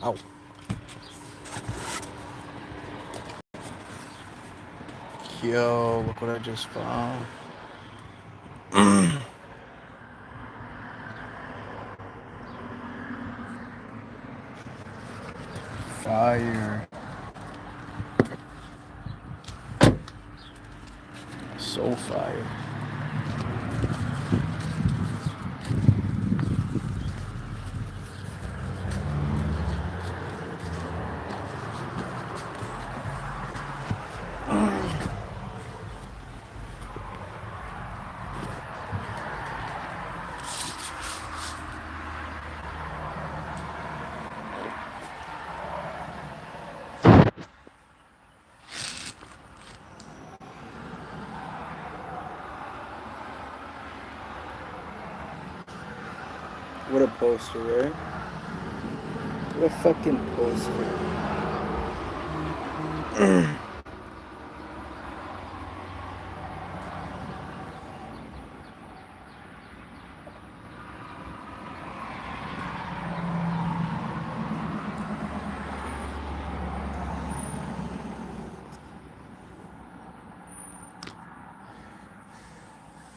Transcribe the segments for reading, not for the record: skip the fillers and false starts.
Ow. Yo, look what I just found. Fire. So fire. What a poster, right? What a fucking poster.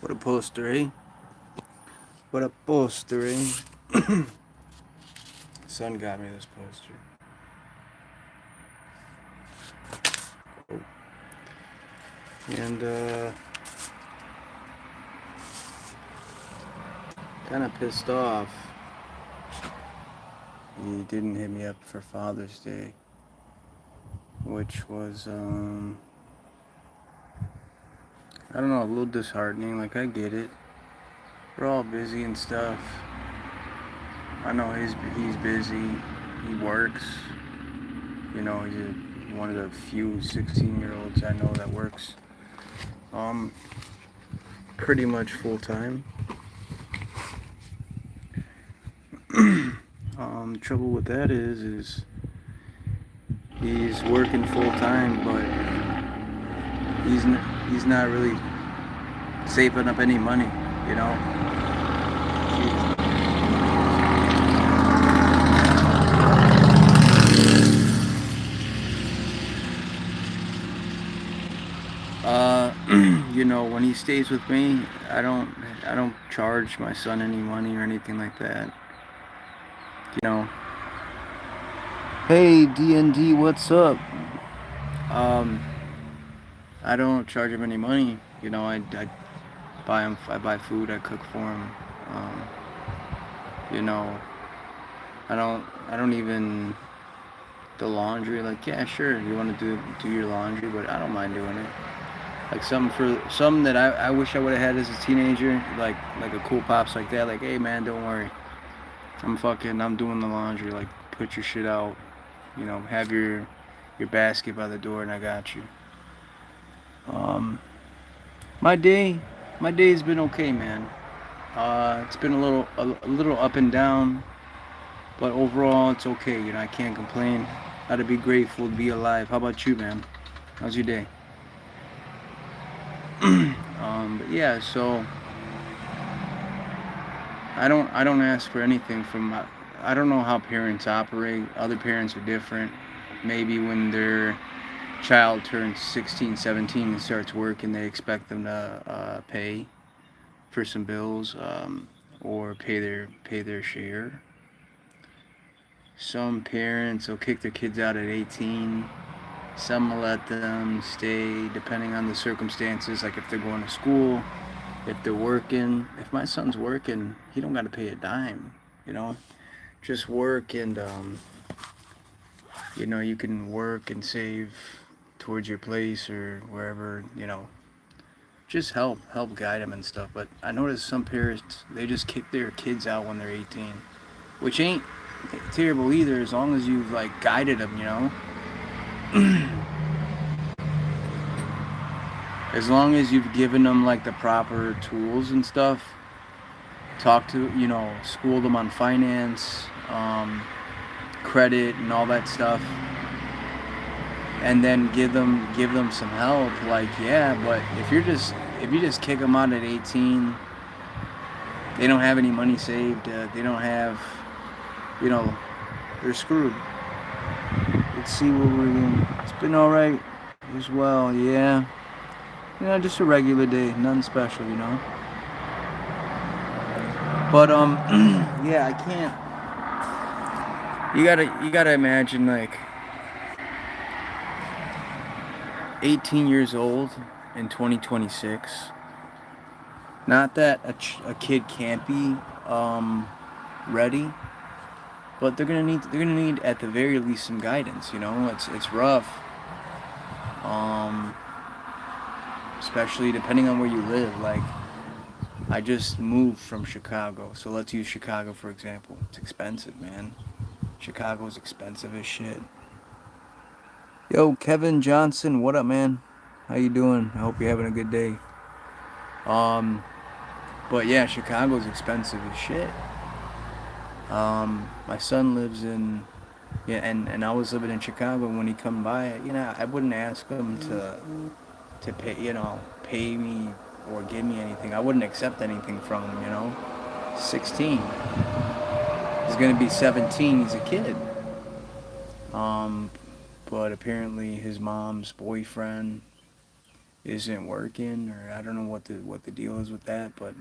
What a poster, eh? What a poster, eh? Son got me this poster. Oh. And, kind of pissed off. He didn't hit me up for Father's Day, which was, I don't know, a little disheartening. Like, I get it. We're all busy and stuff. I know he's busy. He works. You know, he's one of the few 16-year-olds I know that works pretty much full time. Trouble with that is he's working full time, but he's not really saving up any money, you know. You know, when he stays with me, I don't charge my son any money or anything like that. You know. Hey D&D, what's up? Um, I don't charge him any money. You know, I buy food, I cook for him. You know, I don't even the laundry. Like, yeah, sure, you want to do your laundry, but I don't mind doing it. Like something that I wish I would have had as a teenager, like a cool pops like that. Like, hey man, don't worry, I'm doing the laundry. Like, put your shit out. You know, have your basket by the door, and I got you. Um, my day's been okay, man. It's been a little up and down, but overall it's okay. You know, I can't complain. Gotta be grateful to be alive. How about you, man? How's your day? But yeah, so I don't ask for anything from I don't know how parents operate. Other parents are different. Maybe when their child turns 16, 17 and starts working, they expect them to pay for some bills, or pay their share. Some parents will kick their kids out at 18. Some will let them stay depending on the circumstances, like if they're going to school, if they're working. If my son's working, he don't got to pay a dime, you know. Just work and you know, you can work and save towards your place or wherever, you know. Just help guide them and stuff. But I noticed some parents, they just kick their kids out when they're 18, which ain't terrible either, as long as you've like guided them, you know. As long as you've given them like the proper tools and stuff, talk to, you know, school them on finance, credit and all that stuff, and then give them some help. Like, yeah, but if you just kick them out at 18, they don't have any money saved, they don't have, you know, they're screwed. Let's see what we're doing. It's been all right as well. Yeah, just a regular day, nothing special, But yeah, I can't. You gotta imagine like 18 years old in 2026. Not that a kid can't be ready, but they're gonna need at the very least some guidance. It's rough, um, especially depending on where you live. Like I just moved from Chicago, so let's use Chicago for example. It's expensive, man. Chicago's expensive as shit. Yo, Kevin Johnson, what up, man? How you doing? I hope you're having a good day. Um, but yeah, Chicago's expensive as shit. My son lives in, yeah, and I was living in Chicago when he come by. I wouldn't ask him to pay, pay me or give me anything. I wouldn't accept anything from him. 16. He's gonna be 17. He's a kid. Um, but apparently his mom's boyfriend isn't working, or I don't know what the deal is with that. But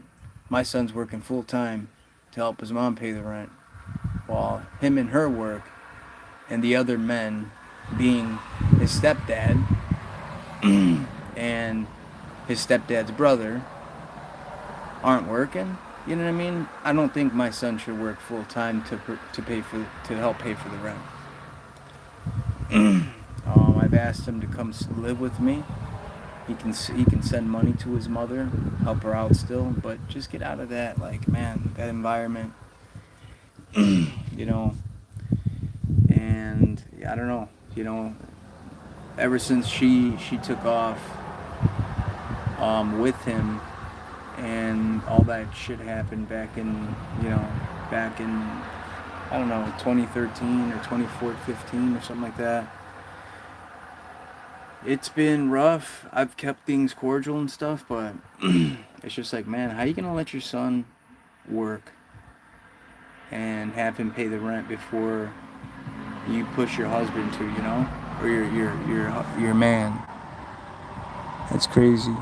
my son's working full time to help his mom pay the rent, while him and her work, and the other men, being his stepdad and his stepdad's brother, aren't working. You know what I mean? I don't think my son should work full time to help pay for the rent. I've asked him to come live with me. He can send money to his mother, help her out still, but just get out of that, like, man, that environment, you know. And I don't know, ever since she took off with him, and all that shit happened back in I don't know, 2013 or 2015 or something like that. It's been rough. I've kept things cordial and stuff, but it's just like, man, how you gonna let your son work and have him pay the rent before you push your husband to, or your man? That's crazy.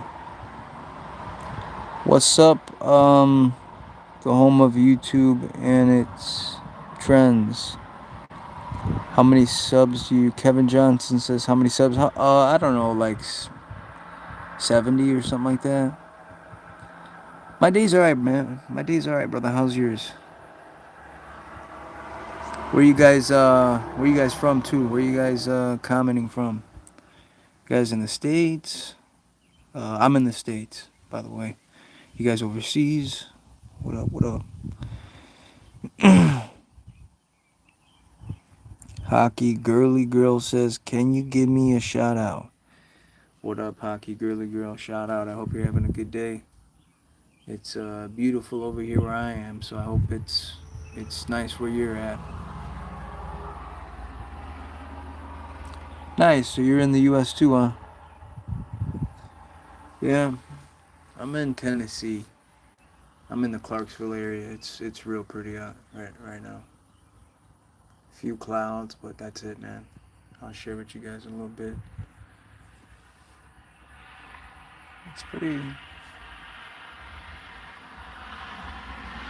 What's up? The home of YouTube and its trends. How many subs do you? Kevin Johnson says, how many subs? I don't know, like 70 or something like that. My day's alright, man. My day's alright, brother. How's yours? Where you guys from too? Where you guys commenting from? You guys in the States? I'm in the States, by the way. You guys overseas? What up, what up? Hockey Girly Girl says, can you give me a shout out? What up, Hockey Girly Girl? Shout out. I hope you're having a good day. It's beautiful over here where I am, so I hope it's nice where you're at. Nice. So you're in the U.S. too, huh? Yeah, I'm in Tennessee. I'm in the Clarksville area. It's real pretty out right now. Few clouds, but that's it, man. I'll share with you guys in a little bit. It's pretty.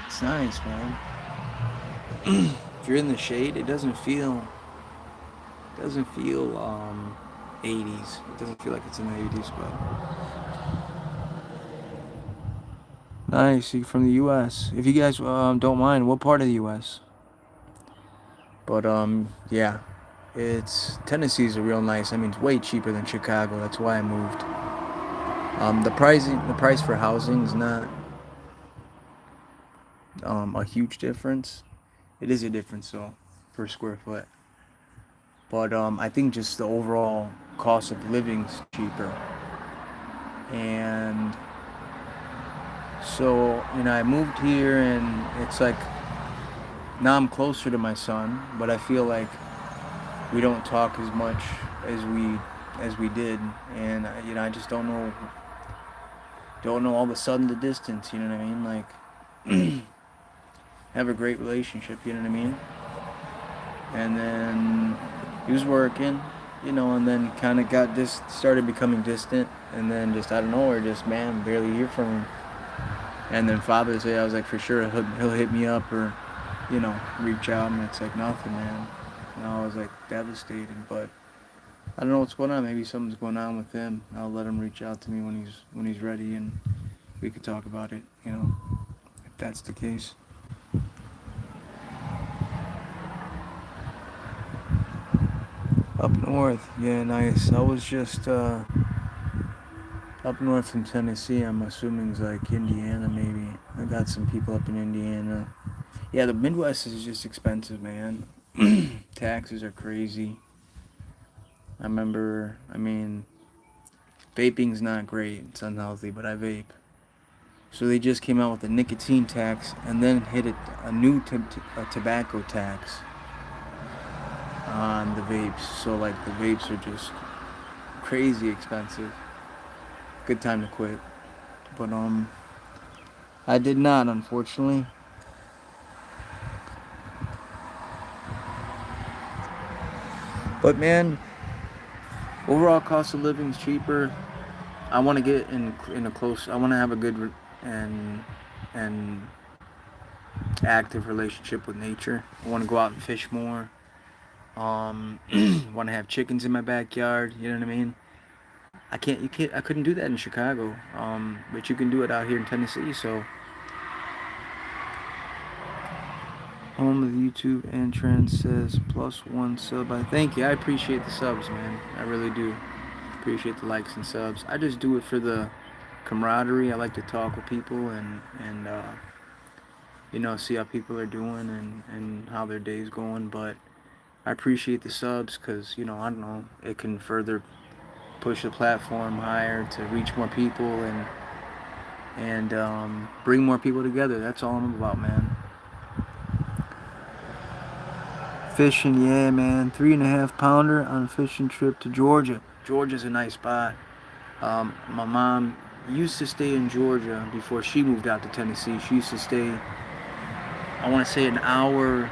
It's nice, man. If you're in the shade, it doesn't feel 80s. It doesn't feel like it's in the 80s, but nice. You're from the U.S. If you guys don't mind, what part of the U.S.? But yeah, Tennessee's a real nice. I mean, it's way cheaper than Chicago. That's why I moved. The price for housing is not a huge difference. It is a difference though, per square foot. But I think just the overall cost of living's cheaper. And so, I moved here, and it's like now I'm closer to my son, but I feel like we don't talk as much as we did, and I just don't know all of a sudden the distance. You know what I mean? Like have a great relationship. You know what I mean? and then he was working, and then kind of started becoming distant, and then just out of nowhere, just man, barely hear from him. And then Father's Day, I was like, for sure he'll hit me up or, reach out, and it's like nothing, man. And I was like devastated, but I don't know what's going on. Maybe something's going on with him. I'll let him reach out to me when he's ready, and we could talk about it. If that's the case. Up north, yeah, nice. I was just up north in Tennessee. I'm assuming it's like Indiana, maybe. I got some people up in Indiana. Yeah, the Midwest is just expensive, man. Taxes are crazy. Vaping's not great. It's unhealthy, but I vape. So they just came out with a nicotine tax and then hit a new tobacco tax on the vapes. So like the vapes are just crazy expensive. Good time to quit. But I did not, unfortunately. But man, overall cost of living is cheaper. I want to get in a close. I want to have a good and active relationship with nature. I want to go out and fish more. Want to have chickens in my backyard. You know what I mean? I can't. You can't. I couldn't do that in Chicago. But you can do it out here in Tennessee. So, home of the YouTube entrance says +1 sub. Thank you. I appreciate the subs, man. I really do. Appreciate the likes and subs. I just do it for the camaraderie. I like to talk with people and see how people are doing and how their day's going. But I appreciate the subs because, I don't know, it can further push the platform higher to reach more people and bring more people together. That's all I'm about, man. Fishing, yeah, man. 3.5 pounder on a fishing trip to Georgia. Georgia's a nice spot. My mom used to stay in Georgia before she moved out to Tennessee. She used to stay, I want to say an hour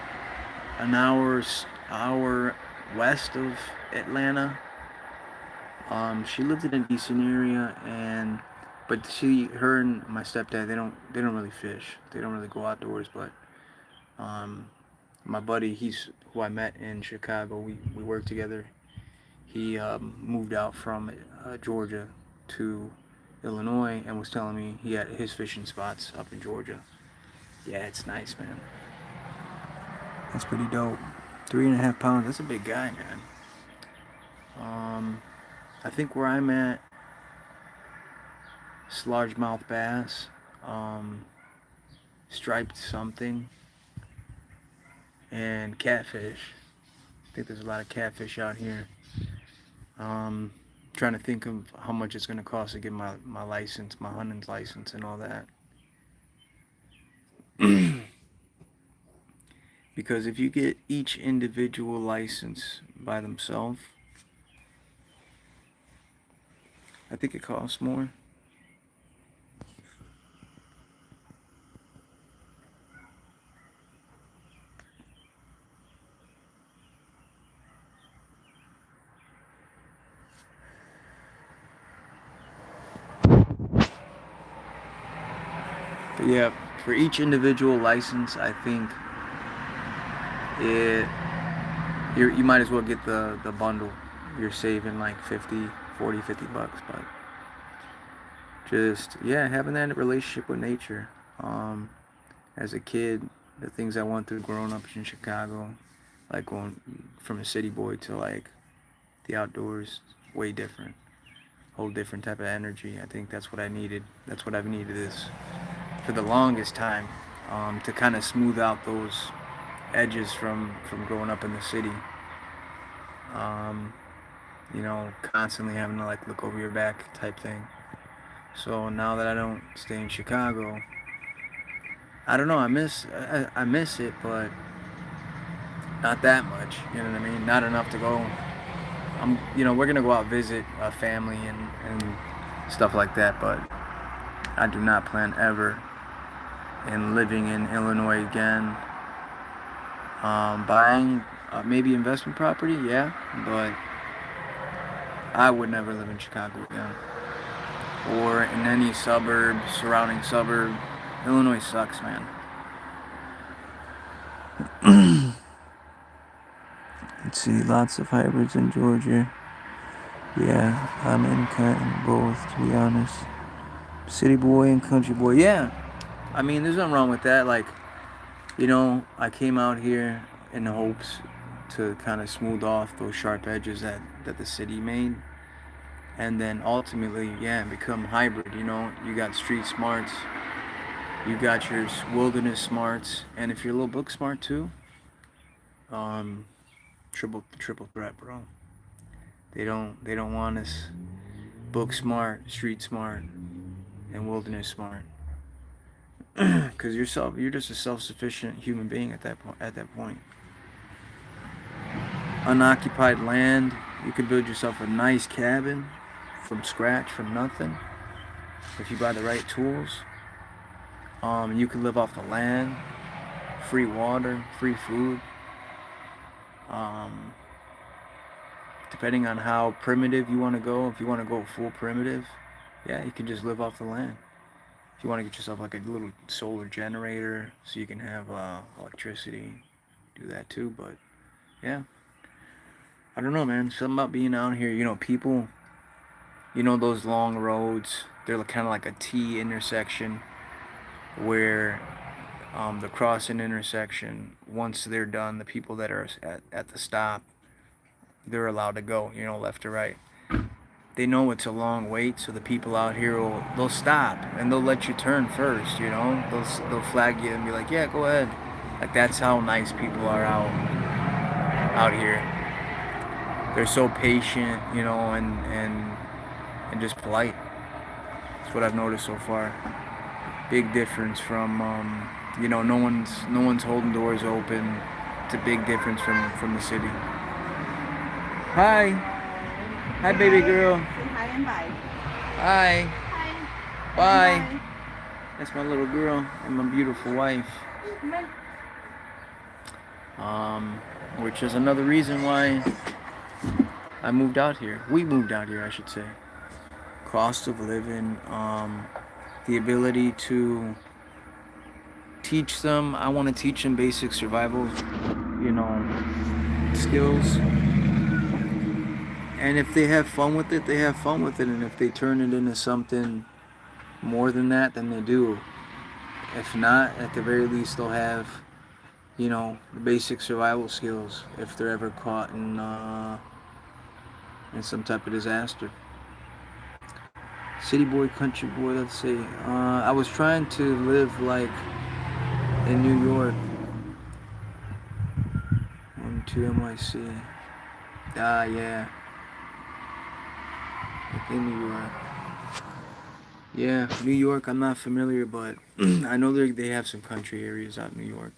west of Atlanta. She lived in a decent area, but her and my stepdad, they don't really fish. They don't really go outdoors. But my buddy, he's who I met in Chicago. We worked together. He moved out from Georgia to Illinois and was telling me he had his fishing spots up in Georgia. Yeah, it's nice, man. That's pretty dope. 3.5 pounds. That's a big guy, man. I think where I'm at, it's largemouth bass, striped something, and catfish. I think there's a lot of catfish out here. Trying to think of how much it's going to cost to get my license, my hunting's license and all that. Because if you get each individual license by themselves, I think it costs more. But yeah, for each individual license, I think you might as well get the bundle. You're saving like 50 bucks, but just having that relationship with nature. As a kid, the things I went through growing up in Chicago, like going from a city boy to like the outdoors, way different. Whole different type of energy. I think that's what I needed. That's what I've needed this for the longest time, to kind of smooth out those edges from growing up in the city. Constantly having to like look over your back type thing. So now that I don't stay in Chicago, I don't know. I miss it, but not that much. You know what I mean? Not enough to go. We're gonna go out visit a family and stuff like that, but I do not plan ever in living in Illinois again. Buying Maybe investment property, yeah, but I would never live in Chicago again. Or in any suburb, surrounding suburb. Illinois sucks, man. Let's see, lots of hybrids in Georgia. Yeah, I'm in kind of both, to be honest. City boy and country boy. Yeah, I mean, there's nothing wrong with that. Like, I came out here in the hopes to kind of smooth off those sharp edges that the city made. And then ultimately, yeah, become hybrid. You got street smarts, you got your wilderness smarts, and if you're a little book smart too, um, triple threat, bro. They don't want us book smart, street smart, and wilderness smart. Because you're just a self-sufficient human being at that point. Unoccupied land, you could build yourself a nice cabin from scratch, from nothing, if you buy the right tools. You could live off the land, free water, free food. Um, Depending on how primitive you want to go, if you want to go full primitive, yeah, you can just live off the land. If you want to get yourself like a little solar generator so you can have electricity, do that too. But yeah, I don't know, man. Something about being out here, people, those long roads, they're kind of like a T intersection where the crossing intersection, once they're done, the people that are at the stop, they're allowed to go, left to right. They know it's a long wait, so the people out here they'll stop and they'll let you turn first. They'll flag you and be like, yeah, go ahead. Like, that's how nice people are out here. They're so patient, and just polite. That's what I've noticed so far. Big difference from no one's holding doors open. It's a big difference from the city. Hi. Hi, baby girl. Say hi and bye. Hi. Hi. Bye. Bye. That's my little girl and my beautiful wife. Which is another reason why I moved out here. We moved out here, I should say. Cost of living, the ability to teach them. I want to teach them basic survival, skills. And if they have fun with it, they have fun with it. And if they turn it into something more than that, then they do. If not, at the very least, they'll have, the basic survival skills if they're ever caught in some type of disaster. City boy, country boy, let's see. I was trying to live like in New York. 1-2 NYC. Yeah. Like in New York. Yeah, New York, I'm not familiar, but I know they have some country areas out in New York.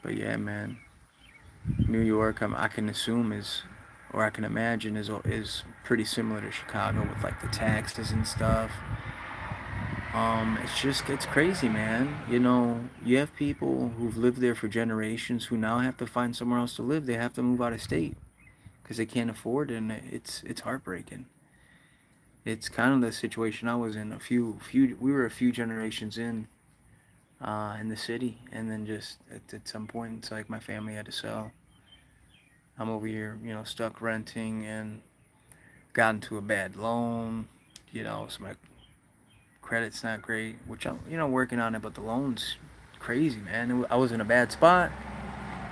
But yeah, man. New York, I can assume or I can imagine is pretty similar to Chicago with like the taxes and stuff. It's crazy, man. You have people who've lived there for generations who now have to find somewhere else to live. They have to move out of state because they can't afford it, and it's heartbreaking. It's kind of the situation I was in. We were a few generations in the city, and then just at some point, it's like my family had to sell. I'm over here, stuck renting and got into a bad loan, so my credit's not great, which I'm, working on it, but the loan's crazy, man. I was in a bad spot,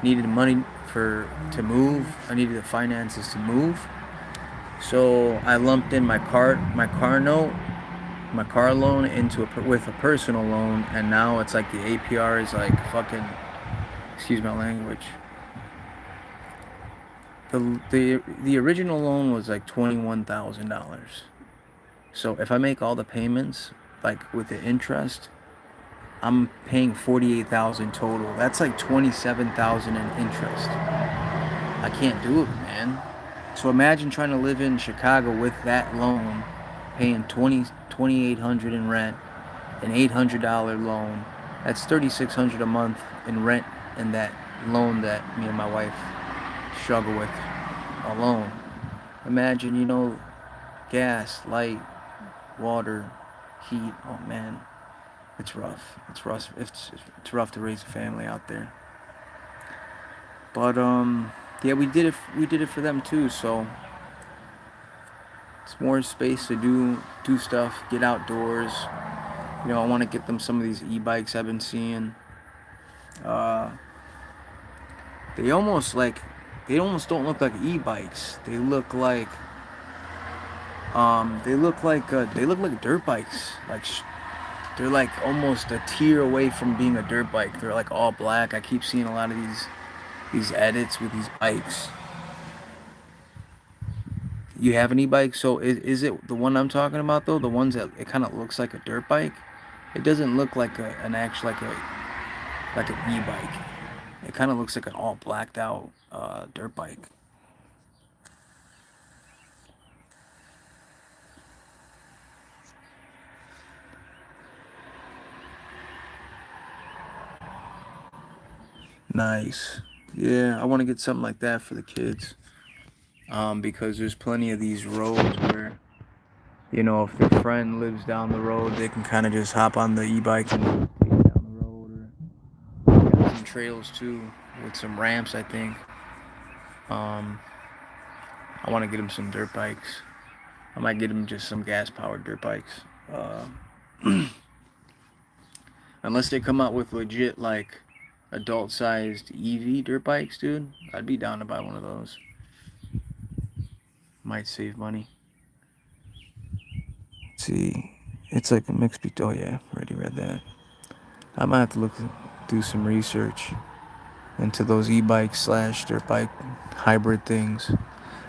needed money to move. I needed the finances to move. So I lumped in my car note, my car loan with a personal loan, and now it's like the APR is like fucking, excuse my language. The original loan was like $21,000. So if I make all the payments, like with the interest, I'm paying $48,000 total. That's like $27,000 in interest. I can't do it, man. So imagine trying to live in Chicago with that loan, paying $2,800 in rent, an $800 loan. That's $3,600 a month in rent and that loan that me and my wife struggle with alone. Imagine, gas, light, water, heat. Oh man, it's rough. It's rough. It's rough to raise a family out there. But yeah, we did it. We did it for them too. So it's more space to do stuff, get outdoors. I want to get them some of these e-bikes I've been seeing. Uh, they almost like they almost don't look like e-bikes. They look like dirt bikes. They're like almost a tier away from being a dirt bike. They're like all black. I keep seeing a lot of these edits with these bikes. You have an e-bike, so is it the one I'm talking about though? The ones that it kind of looks like a dirt bike. It doesn't look like an actual like an e-bike. It kind of looks like an all blacked out dirt bike. Nice. Yeah, I want to get something like that for the kids. Because there's plenty of these roads where if their friend lives down the road, they can kind of just hop on the e-bike and take it down the road. Or we got some trails too with some ramps, I think. Um, I want to get them some dirt bikes. I might get them just some gas-powered dirt bikes. Unless they come out with legit like adult-sized EV dirt bikes, dude, I'd be down to buy one of those. Might save money. Let's see, it's like a mix between. Oh yeah, already read that. I might have to do some research into those e-bike slash dirt bike hybrid things.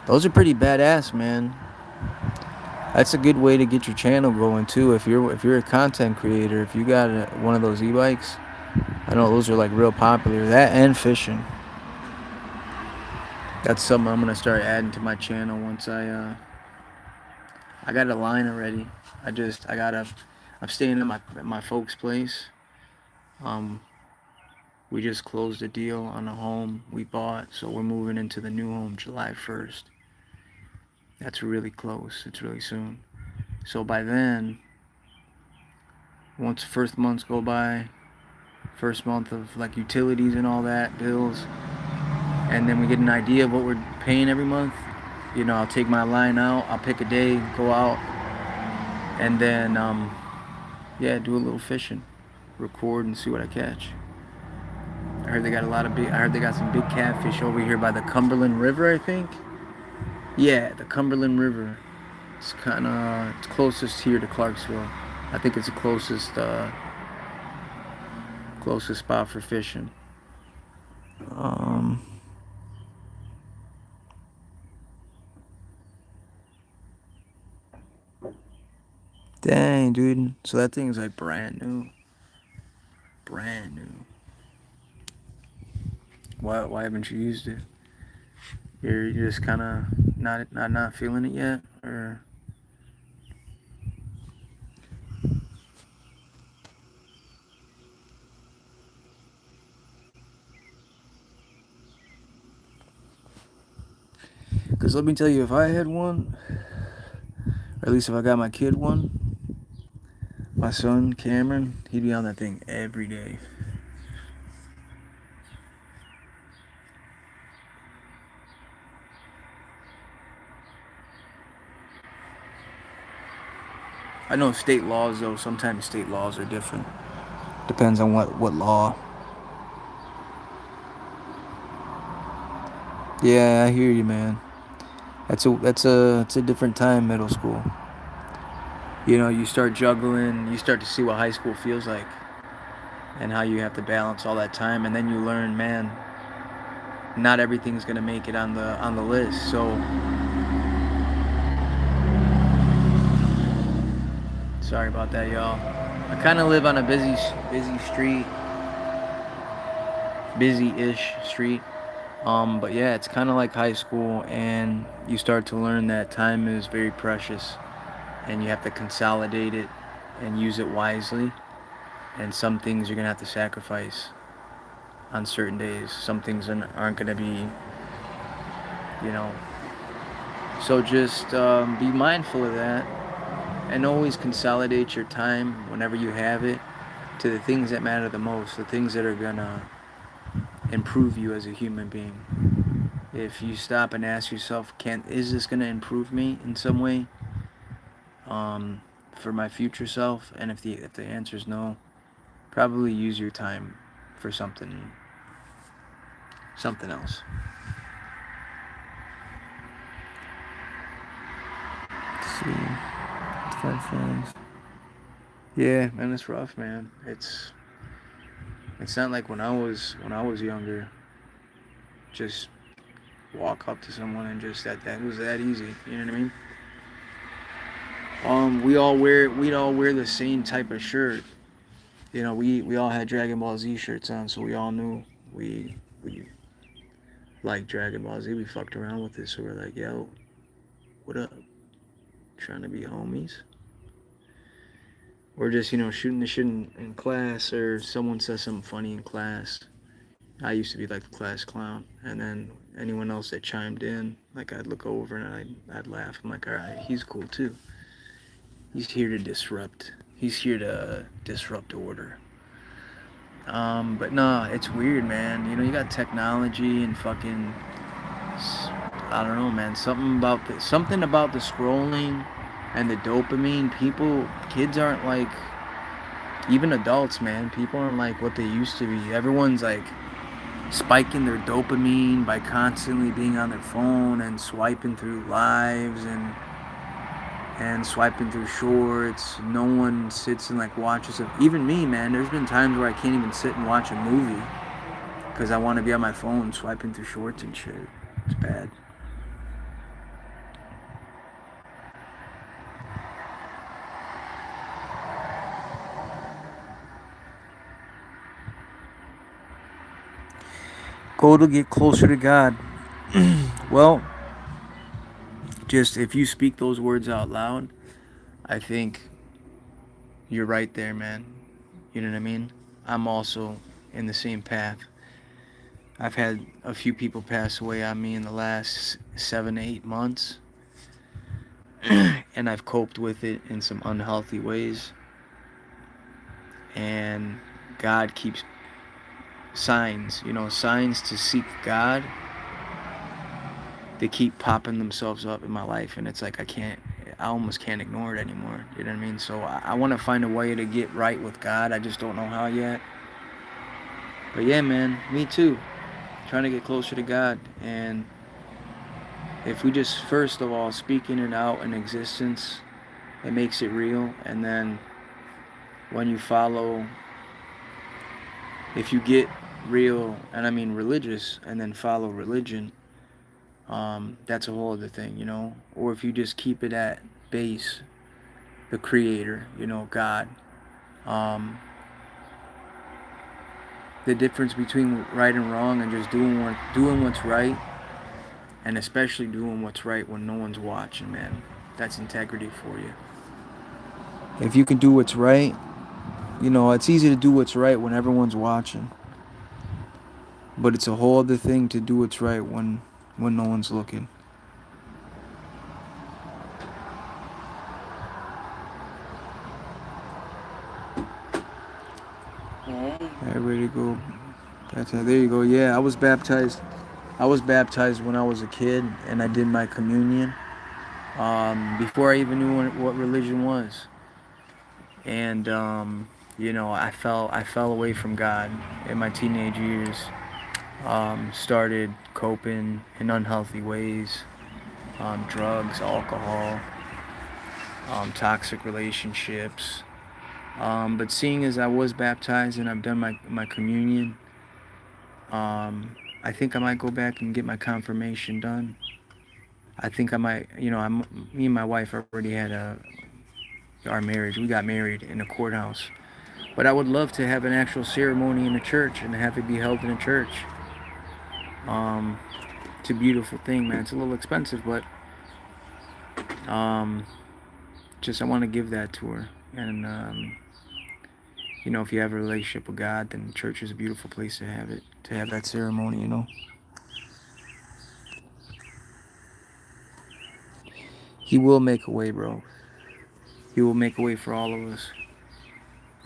Those are pretty badass, man. That's a good way to get your channel going too. If you're a content creator, if you got one of those e-bikes, I know those are like real popular. That and fishing. That's something I'm gonna start adding to my channel once I got a line already. I'm staying at my folks' place. Um, we just closed a deal on a home we bought, so we're moving into the new home July 1st. That's really close. It's really soon. So by then, once the first months go by, first month of like utilities and all that, bills, and then we get an idea of what we're paying every month, I'll take my line out, I'll pick a day, go out, and then, yeah, do a little fishing, record and see what I catch. I heard they got some big catfish over here by the Cumberland River, I think. Yeah, the Cumberland River. It's closest here to Clarksville. I think it's the closest spot for fishing. Um, Dang, dude. So that thing's like brand new. Brand new. Why haven't you used it? You're just kind of not feeling it yet, or because let me tell you, if I had one, or at least if I got my kid one, my son Cameron, he'd be on that thing every day. I know state laws though. Sometimes state laws are different. Depends on what law. Yeah, I hear you, man. It's a different time, middle school. You start juggling, you start to see what high school feels like and how you have to balance all that time, and then you learn, man, not everything's gonna make it on the list. So sorry about that, y'all. I kind of live on a busy street, busy-ish street. But yeah, it's kind of like high school, and you start to learn that time is very precious, and you have to consolidate it and use it wisely. And some things you're gonna have to sacrifice. on certain days. Some things aren't going to be, you know. So just be mindful of that, and always consolidate your time whenever you have it to the things that matter the most, the things that are going to improve you as a human being. If you stop and ask yourself, is this going to improve me in some way um, for my future self? And if the answer is no, probably use your time for something else. Let's see. Let's find friends. Yeah, man, it's rough, man. It's not like when I was younger. Just walk up to someone and just that was that easy. You know what I mean? We'd all wear the same type of shirt. You know, we all had Dragon Ball Z shirts on, so we all knew we liked Dragon Ball Z. We fucked around with it, so we're like, yo, what up? Trying to be homies? Or just shooting the shit in class, or someone says something funny in class. I used to be like the class clown, and then anyone else that chimed in, like I'd look over and I'd laugh. I'm like, all right, he's cool too. He's here to disrupt. He's here to disrupt order. But nah, it's weird, man. You got technology and fucking, I don't know, man. Something about the scrolling and the dopamine. Kids aren't like, even adults, man. People aren't like what they used to be. Everyone's like spiking their dopamine by constantly being on their phone and swiping through lives and swiping through shorts. No one sits and like watches it. Even me, man. There's been times where I can't even sit and watch a movie because I want to be on my phone swiping through shorts and shit. It's bad. Goal to get closer to God. Well, just if you speak those words out loud, I think you're right there, man. You know what I mean? I'm also in the same path. I've had a few people pass away on me in the last 7, 8 months, and I've coped with it in some unhealthy ways. And God keeps signs to seek God. They keep popping themselves up in my life, and it's like I almost can't ignore it anymore. You know what I mean? So I want to find a way to get right with God. I just don't know how yet. But yeah, man, me too. Trying to get closer to God. And if we just, first of all, speaking it out in existence, it makes it real. And then when you follow, if you get real, and I mean religious, and then follow religion, that's a whole other thing. Or if you just keep it at base, the creator, God. Um, the difference between right and wrong, and just doing what's right, and especially doing what's right when no one's watching, man. That's integrity for you. If you can do what's right, it's easy to do what's right when everyone's watching. But it's a whole other thing to do what's right when no one's looking. Hey. All right, ready to go. There you go. Yeah, I was baptized. I was baptized when I was a kid, and I did my communion before I even knew what religion was. And I fell away from God in my teenage years. Started coping in unhealthy ways, drugs, alcohol, toxic relationships. But seeing as I was baptized and I've done my communion, I think I might go back and get my confirmation done. I think I might, me and my wife already had our marriage. We got married in a courthouse. But I would love to have an actual ceremony in a church and have it be held in a church. Um, it's a beautiful thing, man. It's a little expensive, but um, just I want to give that to her, and if you have a relationship with God, then church is a beautiful place to have it, to have that ceremony. He will make a way, bro. He will make a way for all of us.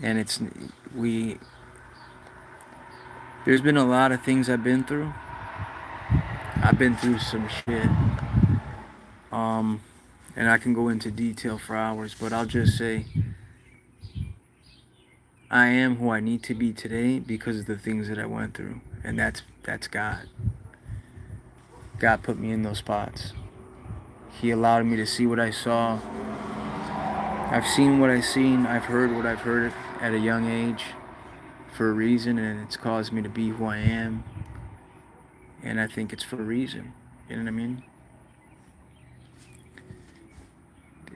And we, there's been a lot of things I've been through. I've been through some shit. Um, and I can go into detail for hours, but I'll just say I am who I need to be today because of the things that I went through. And that's God. God put me in those spots. He allowed me to see what I saw. I've seen what I've seen. I've heard what I've heard at a young age for a reason, and it's caused me to be who I am. And I think it's for a reason. You know what I mean?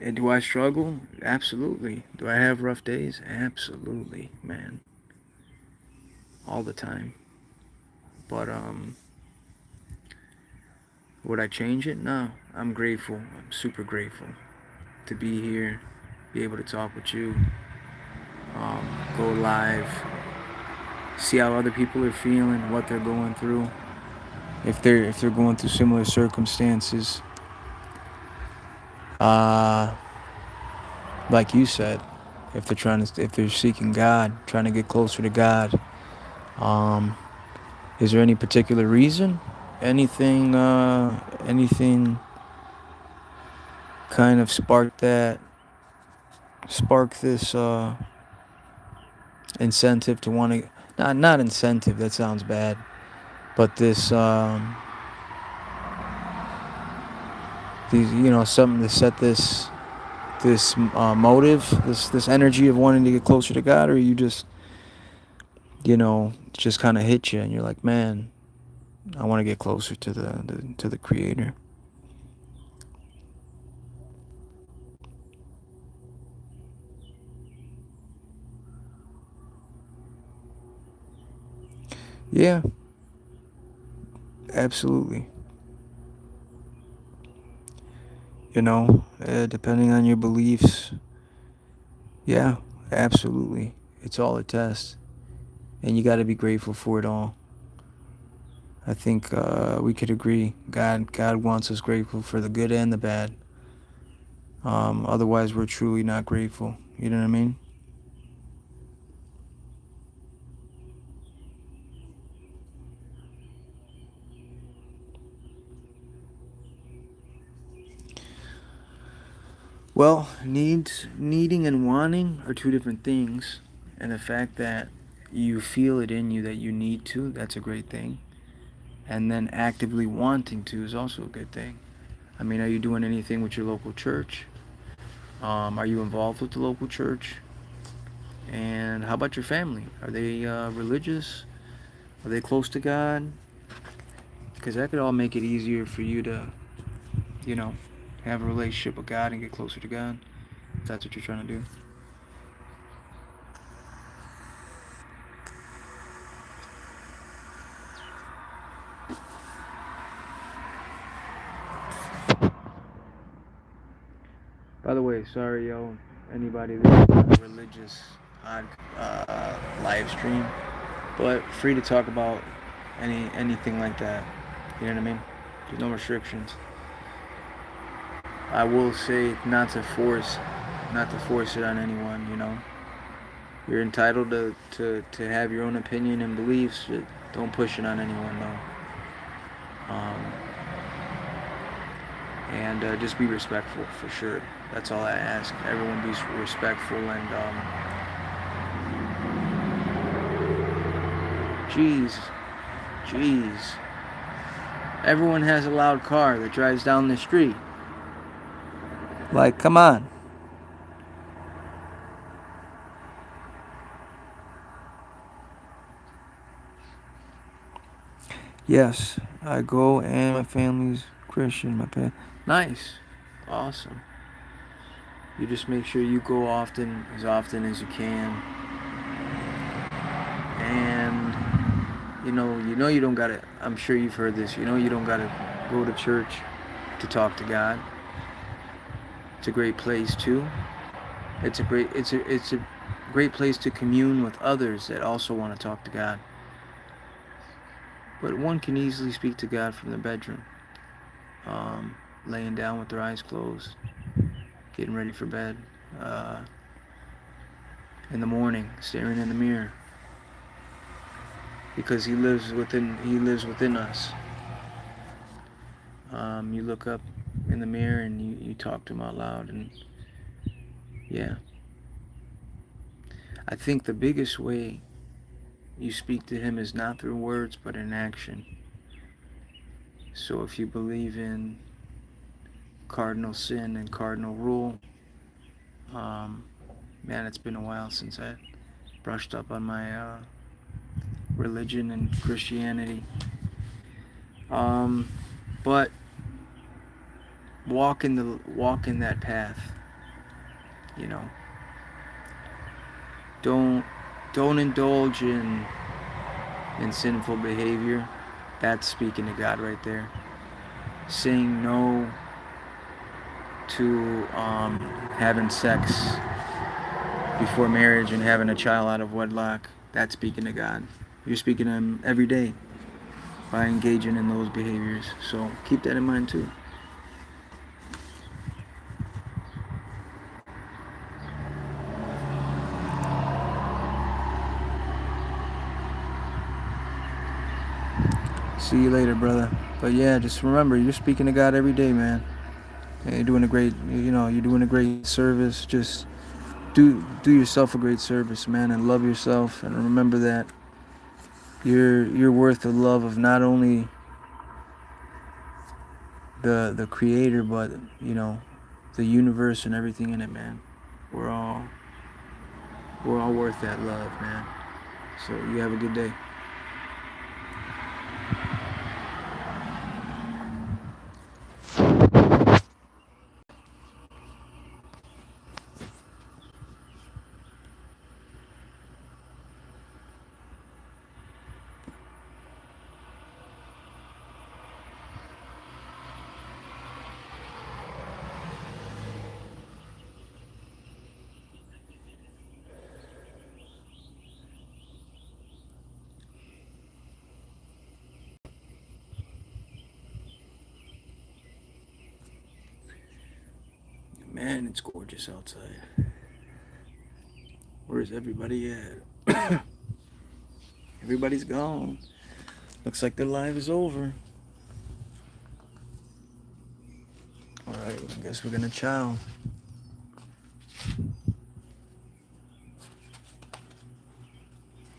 And do I struggle? Absolutely. Do I have rough days? Absolutely, man. All the time. But would I change it? No. I'm grateful. I'm super grateful to be here, be able to talk with you, go live, see how other people are feeling, what they're going through, if they're going through similar circumstances. Uh, like you said, if they're seeking God, trying to get closer to God. Um, is there any particular reason? Anything kind of spark this incentive to want to, not incentive, that sounds bad, but this these something to set this motive, this energy of wanting to get closer to God, or you just kind of hit you and you're like, man, I want to get closer to the Creator. Yeah, absolutely. Depending on your beliefs, yeah, absolutely. It's all a test, and you got to be grateful for it all. I think we could agree. God wants us grateful for the good and the bad. Otherwise, we're truly not grateful. You know what I mean? Well, needing and wanting are two different things, and the fact that you feel it in you that you need to, that's a great thing. And then actively wanting to is also a good thing. I mean, are you doing anything with your local church? Are you involved with the local church? And how about your family? Are they religious? Are they close to God? Because that could all make it easier for you to, you know, have a relationship with God and get closer to God. If that's what you're trying to do. By the way, sorry, yo, anybody that's not a religious live stream, but free to talk about anything like that. You know what I mean? There's no restrictions. I will say not to force it on anyone. You're entitled to have your own opinion and beliefs. Don't push it on anyone though. And just be respectful for sure. That's all I ask. Everyone be respectful and jeez, jeez. Everyone has a loud car that drives down the street. Like, come on. Yes, I go and my family's Christian. Nice, awesome. You just make sure you go often as you can, and you don't gotta. I'm sure you've heard this. You don't gotta go to church to talk to God. It's a great place too. It's a great place to commune with others that also want to talk to God. But one can easily speak to God from the bedroom, laying down with their eyes closed, getting ready for bed, uh, in the morning, staring in the mirror, because He lives within us. You look up in the mirror and you talk to Him out loud, and yeah, I think the biggest way you speak to Him is not through words but in action. So if you believe in cardinal sin and cardinal rule, um, man, it's been a while since I brushed up on my religion and Christianity. But walk in that path. You know, don't indulge in sinful behavior. That's speaking to God right there. Saying no to having sex before marriage and having a child out of wedlock. That's speaking to God. You're speaking to Him every day by engaging in those behaviors. So keep that in mind too. See you later, brother. But yeah, just remember, you're speaking to God every day, man. And you're doing a great, you're doing a great service. Just do yourself a great service, man, and love yourself. And remember that you're worth the love of not only the Creator, but the universe and everything in it, man. We're all worth that love, man. So you have a good day. Man, it's gorgeous outside. Where's everybody at? Everybody's gone. Looks like their life is over. Alright, I guess we're gonna chow.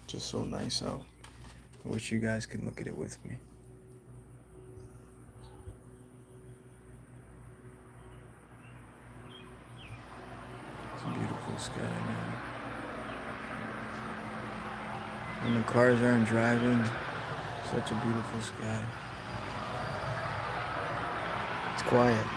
Just so nice out. I wish you guys could look at it with me. It's a beautiful sky, man. When the cars aren't driving, such a beautiful sky. It's quiet.